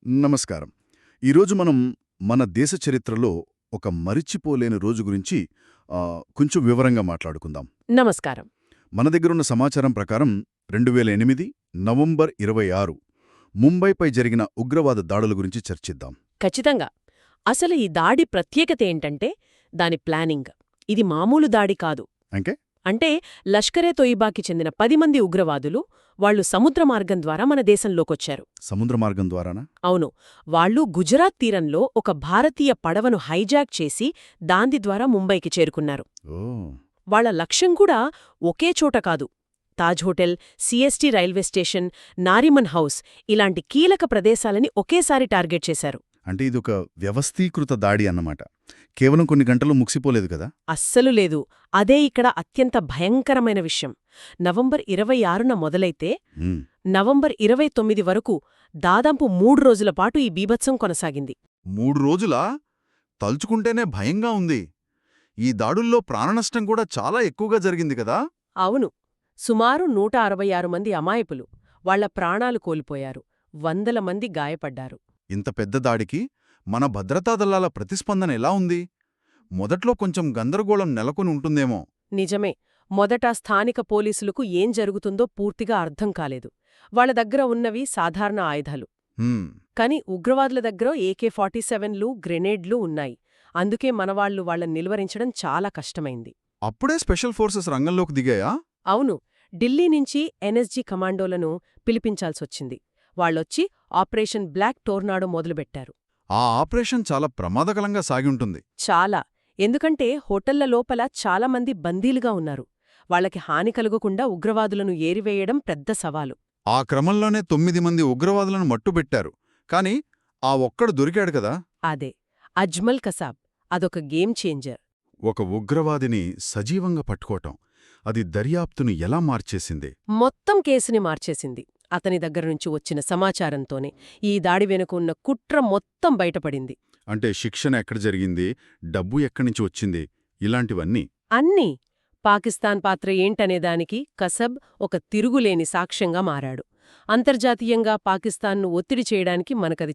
నమస్కారం. ఈరోజు మనం మన దేశ చరిత్రలో ఒక మరిచిపోలేని రోజు గురించి కొంచెం వివరంగా మాట్లాడుకుందాం. నమస్కారం. మన దగ్గరున్న సమాచారం ప్రకారం 2008 నవంబర్ 26 ముంబైపై జరిగిన ఉగ్రవాద దాడుల గురించి చర్చిద్దాం. ఖచ్చితంగా. అసలు ఈ దాడి ప్రత్యేకత ఏంటంటే దాని ప్లానింగ్. ఇది మామూలు దాడి కాదు. అంటే లష్కరే తొయిబాకి చెందిన 10 మంది ఉగ్రవాదులు వాళ్లు సముద్ర మార్గం ద్వారా మన దేశంలోకొచ్చారు. సముద్ర మార్గం ద్వారానా? అవును. వాళ్లు గుజరాత్ తీరంలో ఒక భారతీయ పడవను హైజాక్ చేసి దాని ద్వారా ముంబైకి చేరుకున్నారు. వాళ్ల లక్ష్యం కూడా ఒకే చోట కాదు. Taj hotel, CST railway station, Nariman house ఇలాంటి కీలక ప్రదేశాలని ఒకేసారి టార్గెట్ చేశారు. అంటే ఇదొక వ్యవస్థీకృత దాడి అన్నమాట. కేవలం కొన్ని గంటలు ముగిసిపోలేదు కదా? అస్సలు లేదు. అదే ఇక్కడ అత్యంత భయంకరమైన విషయం. నవంబర్ 26న మొదలైతే నవంబర్ 29 వరకు దాదాపు 3 రోజుల పాటు ఈ బీభత్సం కొనసాగింది. 3 రోజులా? తలుచుకుంటేనే భయంగా ఉంది. ఈ దాడుల్లో ప్రాణనష్టం కూడా చాలా ఎక్కువగా జరిగింది కదా? అవును. సుమారు 166 మంది అమాయకులు వాళ్ల ప్రాణాలు కోల్పోయారు. వందల మంది గాయపడ్డారు. ఇంత పెద్ద దాడికి మన భద్రతా దళాల ప్రతిస్పందన ఎలా ఉంది? మొదట్లో కొంచెం గందరగోళం నెలకొని ఉంటుందేమో. నిజమే. మొదట స్థానిక పోలీసులకు ఏం జరుగుతుందో పూర్తిగా అర్థం కాలేదు. వాళ్ల దగ్గర ఉన్నవి సాధారణ ఆయుధాలు. కాని ఉగ్రవాదుల దగ్గర AK-47లు, గ్రెనేడ్లు ఉన్నాయి. అందుకే మనవాళ్లు వాళ్లను నిలువరించడం చాలా కష్టమైంది. అప్పుడే స్పెషల్ ఫోర్సెస్ రంగంలోకి దిగాయా? అవును. ఢిల్లీ నుంచి ఎన్ఎస్జీ కమాండోలను పిలిపించాల్సొచ్చింది. వాళ్లొచ్చి ఆపరేషన్ బ్లాక్ టోర్నాడో మొదలుపెట్టారు. ఆ ఆపరేషన్ చాలా ప్రమాదకరంగా సాగివుంటుంది. చాలా. ఎందుకంటే హోటళ్ల లోపల చాలామంది బందీలుగా ఉన్నారు. వాళ్లకి హాని కలుగకుండా ఉగ్రవాదులను ఏరివేయడం పెద్ద సవాలు. ఆ క్రమంలోనే 9 మంది ఉగ్రవాదులను మట్టుబెట్టారు. కాని ఆ ఒక్కడు దొరికాడు కదా? అదే అజ్మల్ కసాబ్. అదొక గేమ్ చేంజర్. ఒక ఉగ్రవాదిని సజీవంగా పట్టుకోవటం, అది దర్యాప్తును ఎలా మార్చేసింది? మొత్తం కేసుని మార్చేసింది. అతని దగ్గరనుంచి వచ్చిన సమాచారంతోనే ఈ దాడి వెనుక ఉన్న కుట్ర మొత్తం బయటపడింది. అంటే శిక్షణ ఎక్కడ జరిగింది, డబ్బు ఎక్కడ్నుంచి వచ్చింది, ఇలాంటివన్నీ అన్నీ. పాకిస్తాన్ పాత్ర ఏంటనేదానికి కసబ్ ఒక తిరుగులేని సాక్ష్యంగా మారాడు. అంతర్జాతీయంగా పాకిస్తాన్ను ఒత్తిడి చేయడానికి మనకది